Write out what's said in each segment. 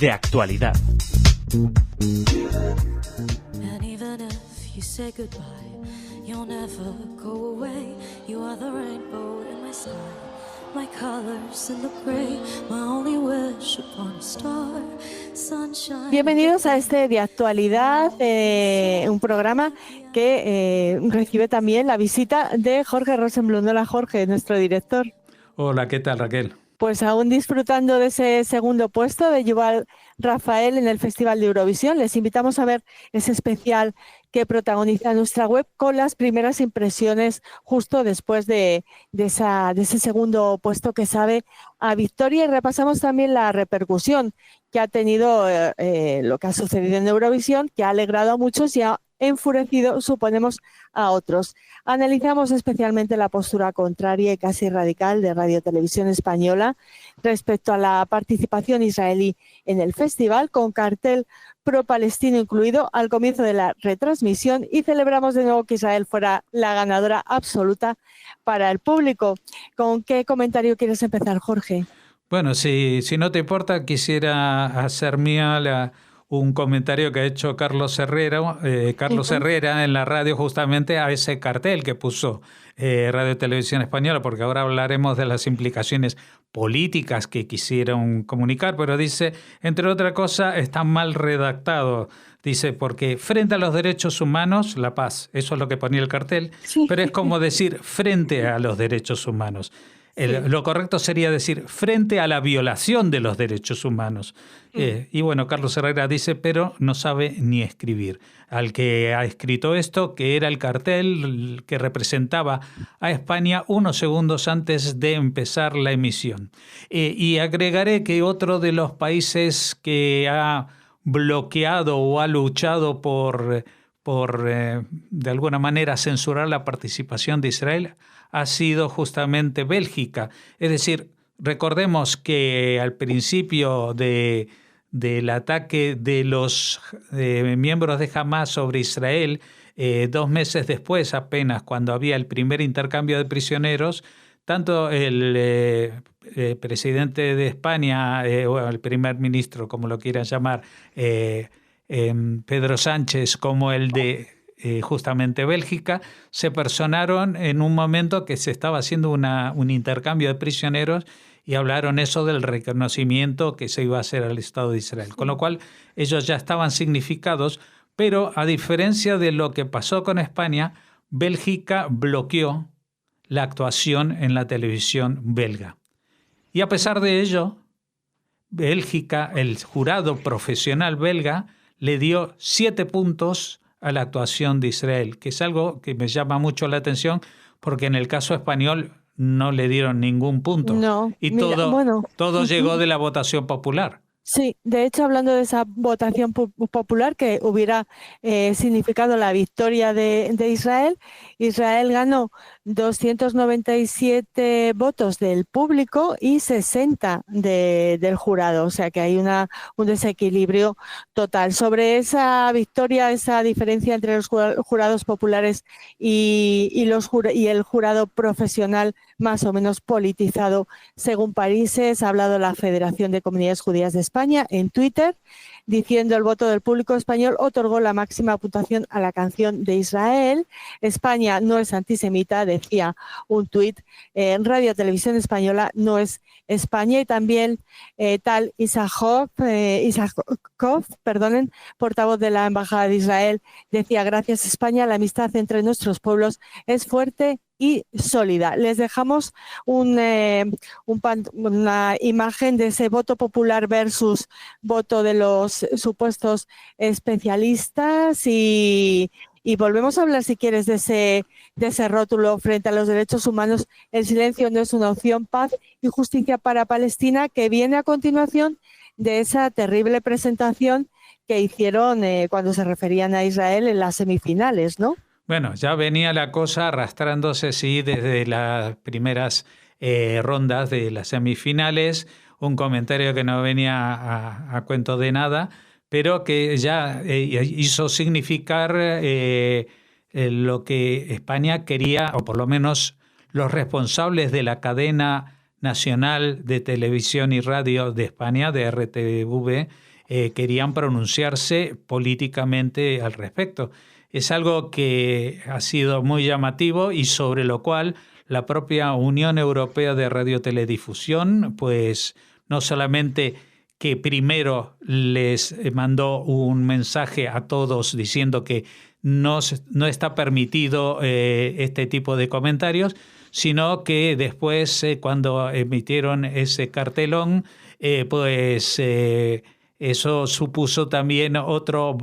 de actualidad. Bienvenidos a este de actualidad, un programa que recibe también la visita de Jorge Rosenblum. Hola Jorge, nuestro director. Hola, ¿qué tal, Raquel? Pues aún disfrutando de ese segundo puesto de Yuval Rafael en el Festival de Eurovisión, les invitamos a ver ese especial que protagoniza nuestra web con las primeras impresiones justo después de ese segundo puesto que sabe a victoria, y repasamos también la repercusión que ha tenido lo que ha sucedido en Eurovisión, que ha alegrado a muchos y ha enfurecido, suponemos, a otros. Analizamos especialmente la postura contraria y casi radical de Radio Televisión Española respecto a la participación israelí en el festival, con cartel pro-palestino incluido al comienzo de la retransmisión, y celebramos de nuevo que Israel fuera la ganadora absoluta para el público. ¿Con qué comentario quieres empezar, Jorge? Bueno, si no te importa, quisiera hacer mía un comentario que ha hecho Carlos Herrera en la radio, justamente a ese cartel que puso Radio Televisión Española, porque ahora hablaremos de las implicaciones políticas que quisieron comunicar, pero dice, entre otras cosas, está mal redactado. Dice, porque frente a los derechos humanos, la paz, eso es lo que ponía el cartel, sí. Pero es como decir frente a los derechos humanos. Lo correcto sería decir frente a la violación de los derechos humanos. Y bueno, Carlos Herrera dice, pero no sabe ni escribir. Al que ha escrito esto, que era el cartel que representaba a España unos segundos antes de empezar la emisión. Y agregaré que otro de los países que ha bloqueado o ha luchado por de alguna manera censurar la participación de Israel ha sido justamente Bélgica. Es decir, recordemos que al principio del ataque de los miembros de Hamás sobre Israel, 2 meses después apenas, cuando había el primer intercambio de prisioneros, tanto el presidente de España, o el primer ministro, como lo quieran llamar, Pedro Sánchez, como el de justamente Bélgica, se personaron en un momento que se estaba haciendo un intercambio de prisioneros, y hablaron eso del reconocimiento que se iba a hacer al Estado de Israel. Con lo cual ellos ya estaban significados, pero a diferencia de lo que pasó con España, Bélgica bloqueó la actuación en la televisión belga. Y a pesar de ello, Bélgica, el jurado profesional belga, le dio 7 puntos a la actuación de Israel, que es algo que me llama mucho la atención, porque en el caso español no le dieron ningún punto. No, y todo llegó de la votación popular. Sí, de hecho, hablando de esa votación popular que hubiera significado la victoria de Israel, Israel ganó 297 votos del público y 60 del jurado, o sea que hay un desequilibrio total. Sobre esa victoria, esa diferencia entre los jurados populares y el jurado profesional más o menos politizado según países, ha hablado la Federación de Comunidades Judías de España en Twitter, diciendo: el voto del público español otorgó la máxima puntuación a la canción de Israel. España no es antisemita, decía un tuit. Radio Televisión Española no es España. Y también tal Isakov, portavoz de la Embajada de Israel, decía: gracias España, la amistad entre nuestros pueblos es fuerte y sólida. Les dejamos una imagen de ese voto popular versus voto de los supuestos especialistas, y volvemos a hablar, si quieres, de ese rótulo frente a los derechos humanos. El silencio no es una opción, paz y justicia para Palestina, que viene a continuación de esa terrible presentación que hicieron cuando se referían a Israel en las semifinales, ¿no? Bueno, ya venía la cosa arrastrándose, sí, desde las primeras rondas de las semifinales, un comentario que no venía a cuento de nada, pero que ya hizo significar lo que España quería, o por lo menos los responsables de la cadena nacional de televisión y radio de España, de RTV, querían pronunciarse políticamente al respecto. Es algo que ha sido muy llamativo y sobre lo cual la propia Unión Europea de Radioteledifusión, pues no solamente que primero les mandó un mensaje a todos diciendo que no está permitido este tipo de comentarios, sino que después, cuando emitieron ese cartelón, eso supuso también otro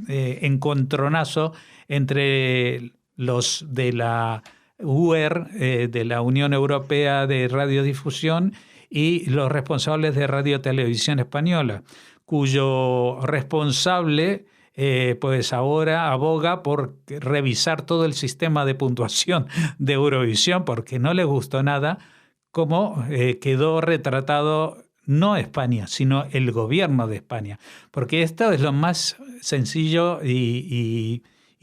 encontronazo entre los de la UER, de la Unión Europea de Radiodifusión, y los responsables de Radio Televisión Española, cuyo responsable pues ahora aboga por revisar todo el sistema de puntuación de Eurovisión, porque no le gustó nada cómo quedó retratado no España, sino el gobierno de España. Porque esto es lo más sencillo y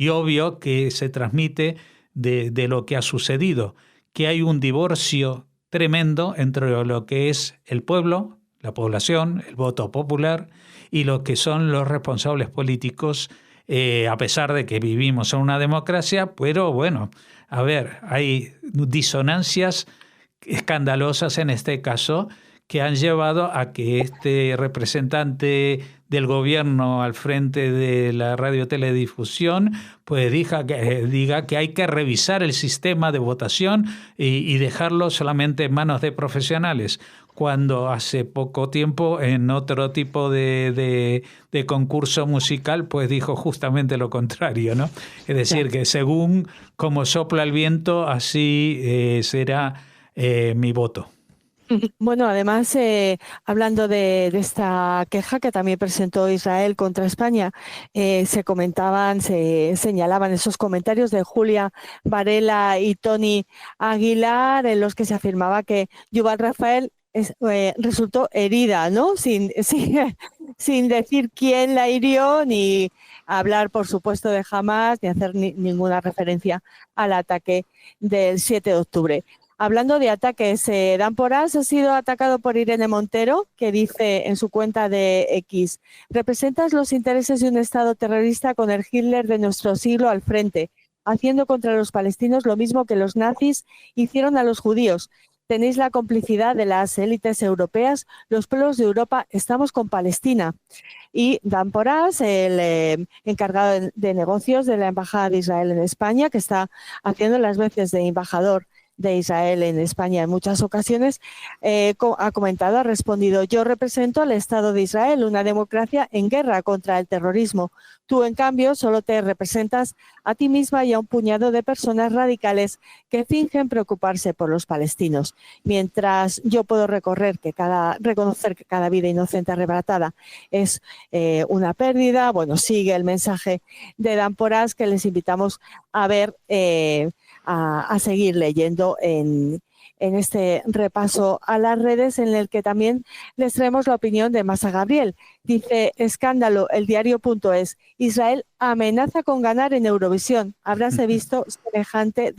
obvio que se transmite de lo que ha sucedido, que hay un divorcio tremendo entre lo que es el pueblo, la población, el voto popular, y lo que son los responsables políticos, a pesar de que vivimos en una democracia, pero bueno, a ver, hay disonancias escandalosas en este caso que han llevado a que este representante del gobierno al frente de la radioteledifusión pues diga que hay que revisar el sistema de votación y dejarlo solamente en manos de profesionales, cuando hace poco tiempo en otro tipo de concurso musical pues dijo justamente lo contrario, ¿no? Es decir, que según como sopla el viento, así será mi voto. Bueno, además, hablando de esta queja que también presentó Israel contra España, se señalaban esos comentarios de Julia Varela y Tony Aguilar, en los que se afirmaba que Yuval Rafael resultó herida, ¿no? Sin decir quién la hirió, ni hablar, por supuesto, de Hamás, ni hacer ninguna referencia al ataque del 7 de octubre. Hablando de ataques, Dan Porras ha sido atacado por Irene Montero, que dice en su cuenta de X: representas los intereses de un Estado terrorista con el Hitler de nuestro siglo al frente, haciendo contra los palestinos lo mismo que los nazis hicieron a los judíos. Tenéis la complicidad de las élites europeas, los pueblos de Europa estamos con Palestina. Y Dan Porras, el encargado de negocios de la Embajada de Israel en España, que está haciendo las veces de embajador de Israel en España en muchas ocasiones, ha comentado, ha respondido: yo represento al Estado de Israel, una democracia en guerra contra el terrorismo. Tú, en cambio, solo te representas a ti misma y a un puñado de personas radicales que fingen preocuparse por los palestinos. Mientras yo puedo reconocer que cada vida inocente arrebatada es una pérdida, bueno, sigue el mensaje de Dan Porras, que les invitamos a ver, a seguir leyendo en este repaso a las redes, en el que también les traemos la opinión de Masa Gabriel. Dice: escándalo, el diario.es, Israel amenaza con ganar en Eurovisión. Habráse visto semejante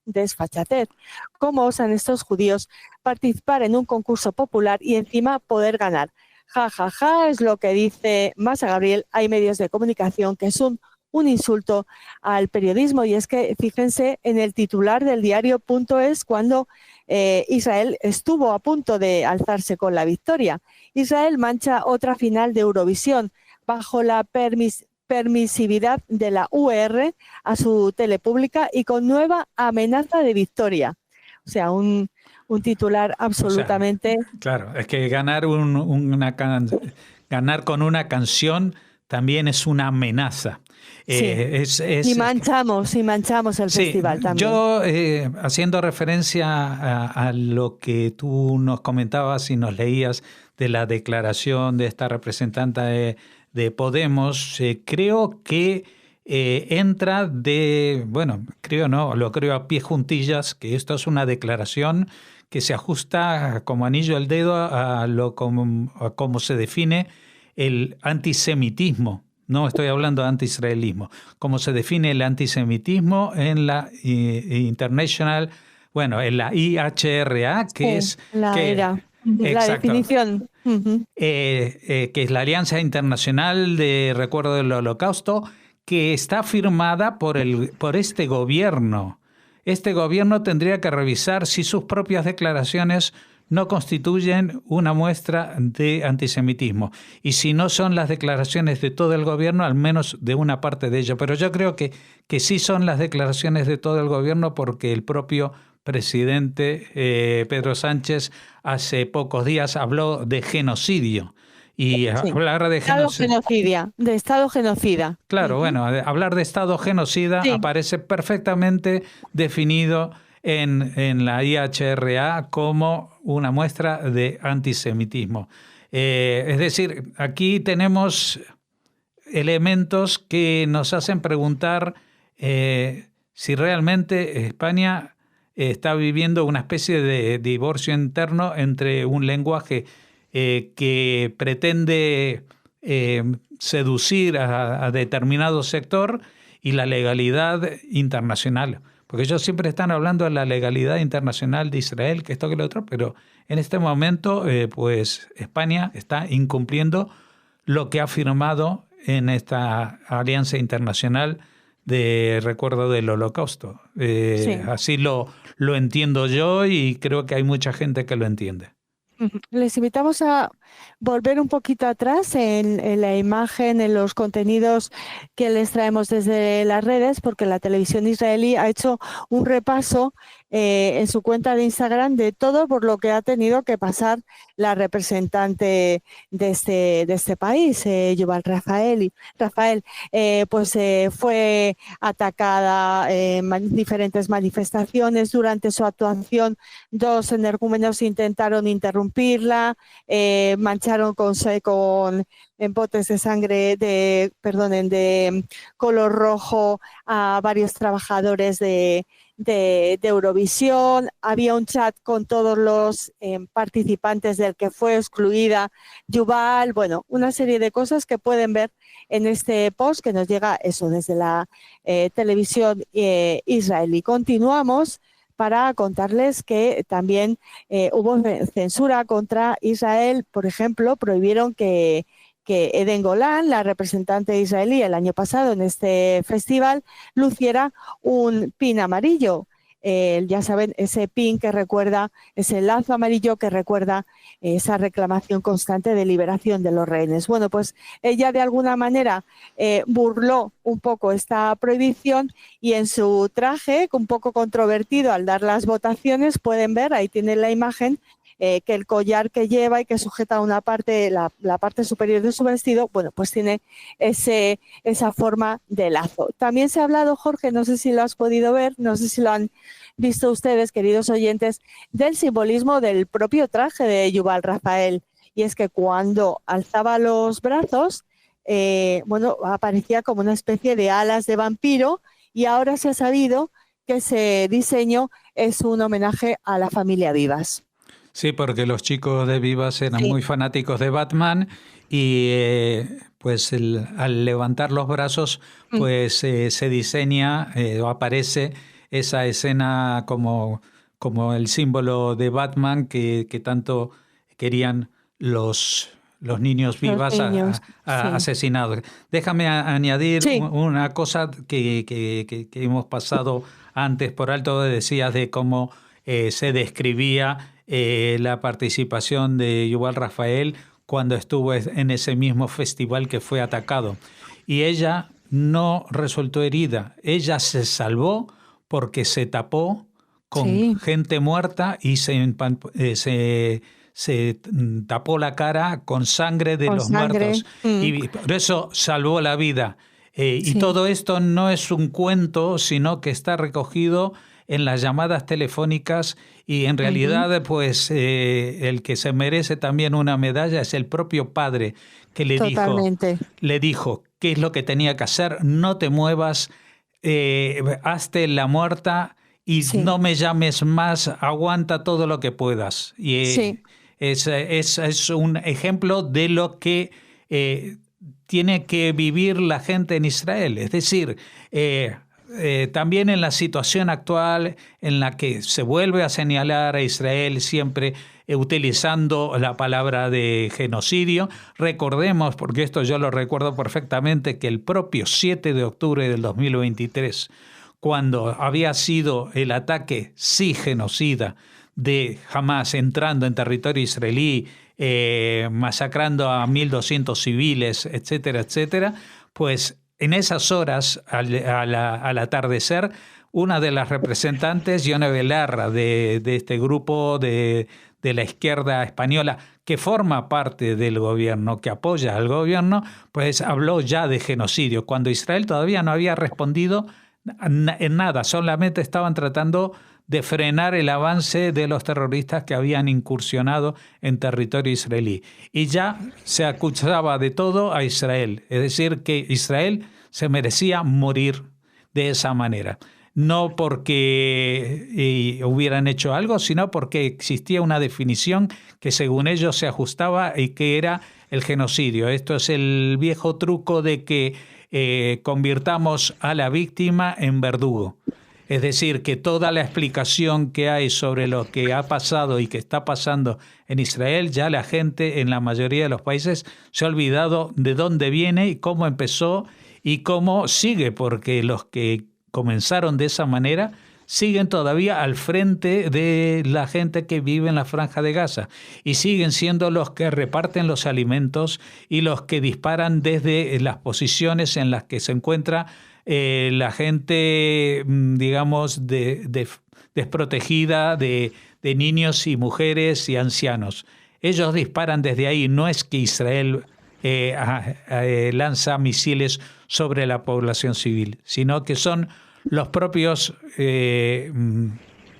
desfachatez. ¿Cómo osan estos judíos participar en un concurso popular y encima poder ganar? Ja, ja, ja, es lo que dice Masa Gabriel. Hay medios de comunicación que son un insulto al periodismo, y es que fíjense en el titular del diario.es cuando Israel estuvo a punto de alzarse con la victoria. Israel mancha otra final de Eurovisión bajo la permisividad de la UR a su tele pública y con nueva amenaza de victoria. O sea, un titular absolutamente... O sea, claro, es que ganar con una canción también es una amenaza. Sí. Y manchamos el festival también. Yo, haciendo referencia a lo que tú nos comentabas y nos leías de la declaración de esta representante de Podemos, creo que entra lo creo a pie juntillas, que esto es una declaración que se ajusta como anillo al dedo a cómo se define el antisemitismo. No estoy hablando de anti-israelismo. Cómo se define el antisemitismo en la International, en la IHRA, que es... La definición. que es la Alianza Internacional de Recuerdo del Holocausto, que está firmada por este gobierno. Este gobierno tendría que revisar si sus propias declaraciones no constituyen una muestra de antisemitismo. Y si no son las declaraciones de todo el gobierno, al menos de una parte de ello. Pero yo creo que sí son las declaraciones de todo el gobierno, porque el propio presidente Pedro Sánchez hace pocos días habló de genocidio. Y hablar de Estado genocida. Claro, bueno, hablar de Estado genocida aparece perfectamente definido en la IHRA como una muestra de antisemitismo. Es decir, aquí tenemos elementos que nos hacen preguntar si realmente España está viviendo una especie de divorcio interno entre un lenguaje que pretende seducir a determinado sector y la legalidad internacional. Porque ellos siempre están hablando de la legalidad internacional de Israel, que esto, que lo otro, pero en este momento pues España está incumpliendo lo que ha firmado en esta alianza internacional de recuerdo del Holocausto. Así lo entiendo yo, y creo que hay mucha gente que lo entiende. Les invitamos a volver un poquito atrás en la imagen, en los contenidos que les traemos desde las redes, porque la televisión israelí ha hecho un repaso en su cuenta de Instagram de todo por lo que ha tenido que pasar la representante de este país, Yuval Rafael. Fue atacada en diferentes manifestaciones. Durante su actuación, 2 energúmenos intentaron interrumpirla, mancharon en botes de sangre de color rojo a varios trabajadores de Eurovisión. Había un chat con todos los participantes del que fue excluida Yuval. Bueno, una serie de cosas que pueden ver en este post que nos llega eso desde la televisión israelí. Continuamos para contarles que también hubo censura contra Israel. Por ejemplo, prohibieron que Eden Golan, la representante israelí el año pasado en este festival, luciera un pin amarillo. Ya saben, ese pin que recuerda, ese lazo amarillo que recuerda esa reclamación constante de liberación de los rehenes. Bueno, pues ella de alguna manera burló un poco esta prohibición, y en su traje, un poco controvertido al dar las votaciones, pueden ver, ahí tienen la imagen, que el collar que lleva y que sujeta una parte, la parte superior de su vestido, bueno, pues tiene esa forma de lazo. También se ha hablado, Jorge, no sé si lo has podido ver, no sé si lo han visto ustedes, queridos oyentes, del simbolismo del propio traje de Yuval Rafael. Y es que cuando alzaba los brazos, aparecía como una especie de alas de vampiro, y ahora se ha sabido que ese diseño es un homenaje a la familia Vivas. Sí, porque los chicos de Vivas eran muy fanáticos de Batman, y al levantar los brazos pues se diseña o aparece esa escena como el símbolo de Batman que tanto querían los niños Vivas asesinados. Déjame añadir una cosa que hemos pasado antes por alto. Decías de cómo se describía la participación de Yuval Rafael cuando estuvo en ese mismo festival que fue atacado. Y ella no resultó herida. Ella se salvó porque se tapó con gente muerta y se tapó la cara con sangre de los muertos. Y por eso salvó la vida. Y todo esto no es un cuento, sino que está recogido en las llamadas telefónicas, y en realidad el que se merece también una medalla es el propio padre, que le dijo qué es lo que tenía que hacer: no te muevas, hazte la muerta y no me llames más, aguanta todo lo que puedas. Y es un ejemplo de lo que tiene que vivir la gente en Israel. Es decir, también en la situación actual en la que se vuelve a señalar a Israel siempre utilizando la palabra de genocidio. Recordemos, porque esto yo lo recuerdo perfectamente, que el propio 7 de octubre del 2023, cuando había sido el ataque sí genocida de Hamas entrando en territorio israelí, masacrando a 1.200 civiles, etcétera, etcétera, pues en esas horas, al atardecer, una de las representantes, Yone Belarra, de este grupo de la izquierda española, que forma parte del gobierno, que apoya al gobierno, pues habló ya de genocidio, cuando Israel todavía no había respondido en nada, solamente estaban tratando de frenar el avance de los terroristas que habían incursionado en territorio israelí. Y ya se acusaba de todo a Israel, es decir, que Israel se merecía morir de esa manera. No porque hubieran hecho algo, sino porque existía una definición que según ellos se ajustaba y que era el genocidio. Esto es el viejo truco de que convirtamos a la víctima en verdugo. Es decir, que toda la explicación que hay sobre lo que ha pasado y que está pasando en Israel, ya la gente en la mayoría de los países se ha olvidado de dónde viene y cómo empezó y cómo sigue, porque los que comenzaron de esa manera siguen todavía al frente de la gente que vive en la Franja de Gaza y siguen siendo los que reparten los alimentos y los que disparan desde las posiciones en las que se encuentra la gente, digamos, desprotegida de niños y mujeres y ancianos. Ellos disparan desde ahí, no es que Israel lanza misiles sobre la población civil, sino que son los propios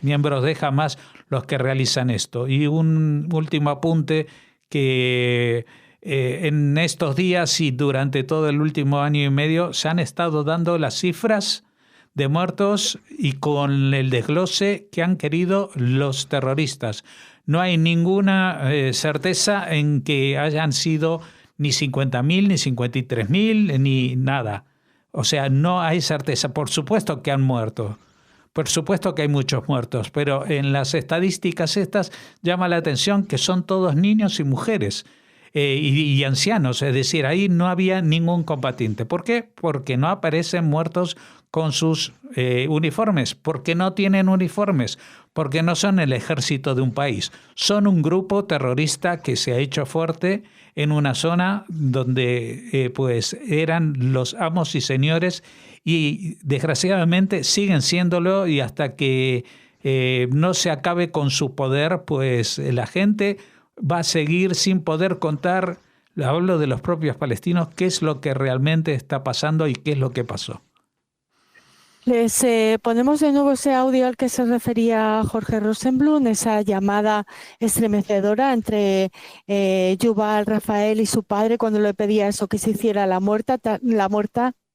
miembros de Hamas los que realizan esto. Y un último apunte que en estos días y durante todo el último año y medio se han estado dando las cifras de muertos y con el desglose que han querido los terroristas. No hay ninguna certeza en que hayan sido ni 50.000, ni 53.000, ni nada. O sea, no hay certeza. Por supuesto que han muerto. Por supuesto que hay muchos muertos, pero en las estadísticas estas llama la atención que son todos niños y mujeres y ancianos. Es decir, ahí no había ningún combatiente. ¿Por qué? Porque no aparecen muertos con sus uniformes, porque no tienen uniformes, porque no son el ejército de un país. Son un grupo terrorista que se ha hecho fuerte en una zona donde pues eran los amos y señores y desgraciadamente siguen siéndolo, y hasta que no se acabe con su poder, pues la gente va a seguir sin poder contar, hablo de los propios palestinos, qué es lo que realmente está pasando y qué es lo que pasó. Les ponemos de nuevo ese audio al que se refería Jorge Rosenblum, esa llamada estremecedora entre Yuval Rafael y su padre cuando le pedía eso, que se hiciera la muerta.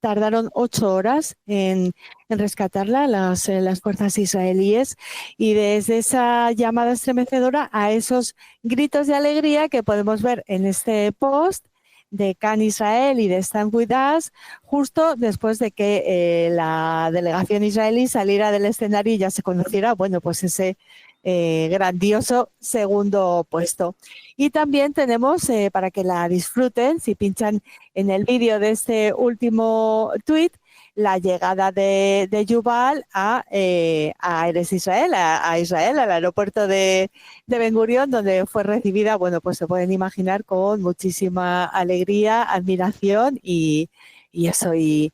Tardaron 8 horas en rescatarla las fuerzas israelíes, y desde esa llamada estremecedora a esos gritos de alegría que podemos ver en este post de Can Israel y de Stand With Us, justo después de que la delegación israelí saliera del escenario y ya se conociera, bueno, pues ese grandioso segundo puesto. Y también tenemos, para que la disfruten, si pinchan en el vídeo de este último tuit, la llegada de Yuval a Eretz Israel, a Israel, al aeropuerto de Ben Gurión, donde fue recibida, bueno, pues se pueden imaginar, con muchísima alegría, admiración y eso, y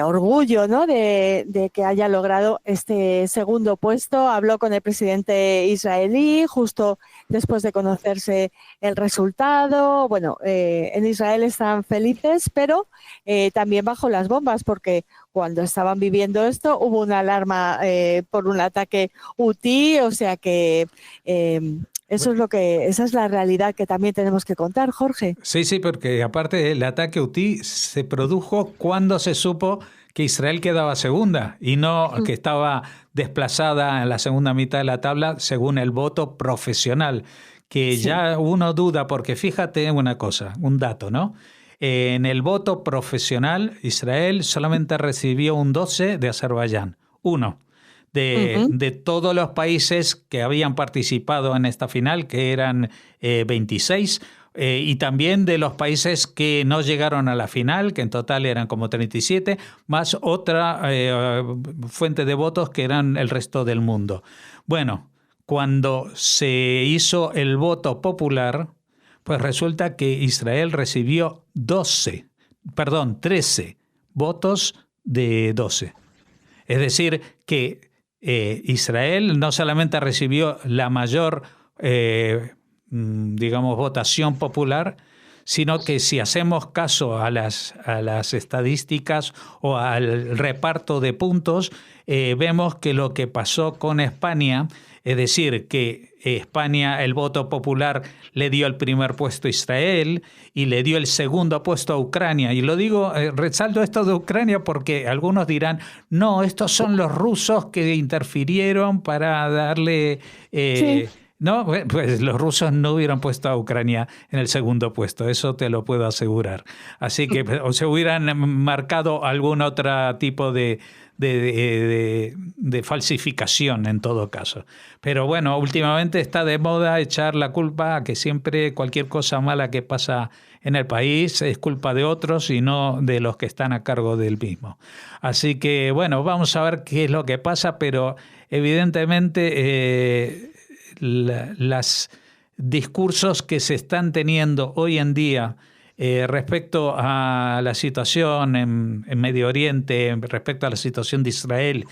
orgullo, ¿no?, de que haya logrado este segundo puesto. Habló con el presidente israelí justo después de conocerse el resultado. Bueno, en Israel están felices, pero también bajo las bombas, porque cuando estaban viviendo esto hubo una alarma por un ataque hutí, o sea que esa es la realidad que también tenemos que contar, Jorge. Sí, porque aparte el ataque hutí se produjo cuando se supo que Israel quedaba segunda y no que estaba desplazada en la segunda mitad de la tabla según el voto profesional, que ya uno duda, porque fíjate una cosa, un dato, ¿no? En el voto profesional, Israel solamente recibió un 12 de Azerbaiyán, uno. De todos los países que habían participado en esta final, que eran 26, y también de los países que no llegaron a la final, que en total eran como 37, más otra fuente de votos que eran el resto del mundo. Bueno, cuando se hizo el voto popular, pues resulta que Israel recibió 13 votos de 12. Es decir, que Israel no solamente recibió la mayor, votación popular, sino que si hacemos caso a las estadísticas o al reparto de puntos, vemos que lo que pasó con España, es decir, que España, el voto popular le dio el primer puesto a Israel y le dio el segundo puesto a Ucrania. Y lo digo, resalto esto de Ucrania porque algunos dirán, no, estos son los rusos que interfirieron para darle... Sí. No, pues los rusos no hubieran puesto a Ucrania en el segundo puesto, eso te lo puedo asegurar. Así que o se hubieran marcado algún otro tipo de falsificación en todo caso. Pero bueno, últimamente está de moda echar la culpa a que siempre cualquier cosa mala que pasa en el país es culpa de otros y no de los que están a cargo del mismo. Así que bueno, vamos a ver qué es lo que pasa, pero evidentemente los discursos que se están teniendo hoy en día respecto a la situación en Medio Oriente, respecto a la situación de Israel,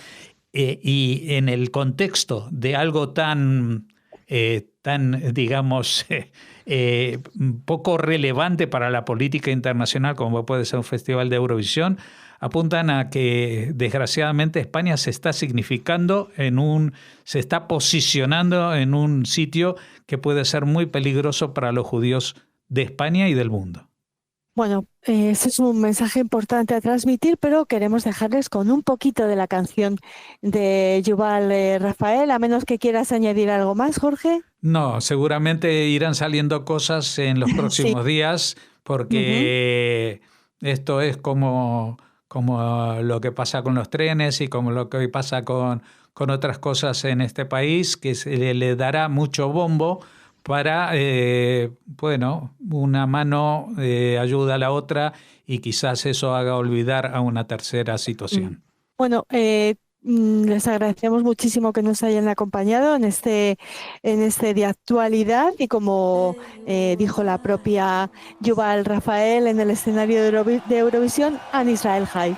y en el contexto de algo tan digamos, poco relevante para la política internacional como puede ser un festival de Eurovisión, apuntan a que desgraciadamente España se está posicionando en un sitio que puede ser muy peligroso para los judíos de España y del mundo. Bueno, ese es un mensaje importante a transmitir, pero queremos dejarles con un poquito de la canción de Yuval Rafael, a menos que quieras añadir algo más, Jorge. No, seguramente irán saliendo cosas en los próximos días, porque esto es como lo que pasa con los trenes y como lo que pasa con otras cosas en este país, que se le dará mucho bombo para, una mano ayuda a la otra y quizás eso haga olvidar a una tercera situación. Bueno, les agradecemos muchísimo que nos hayan acompañado en este de actualidad y como dijo la propia Yuval Rafael en el escenario de Eurovisión, An Israel High.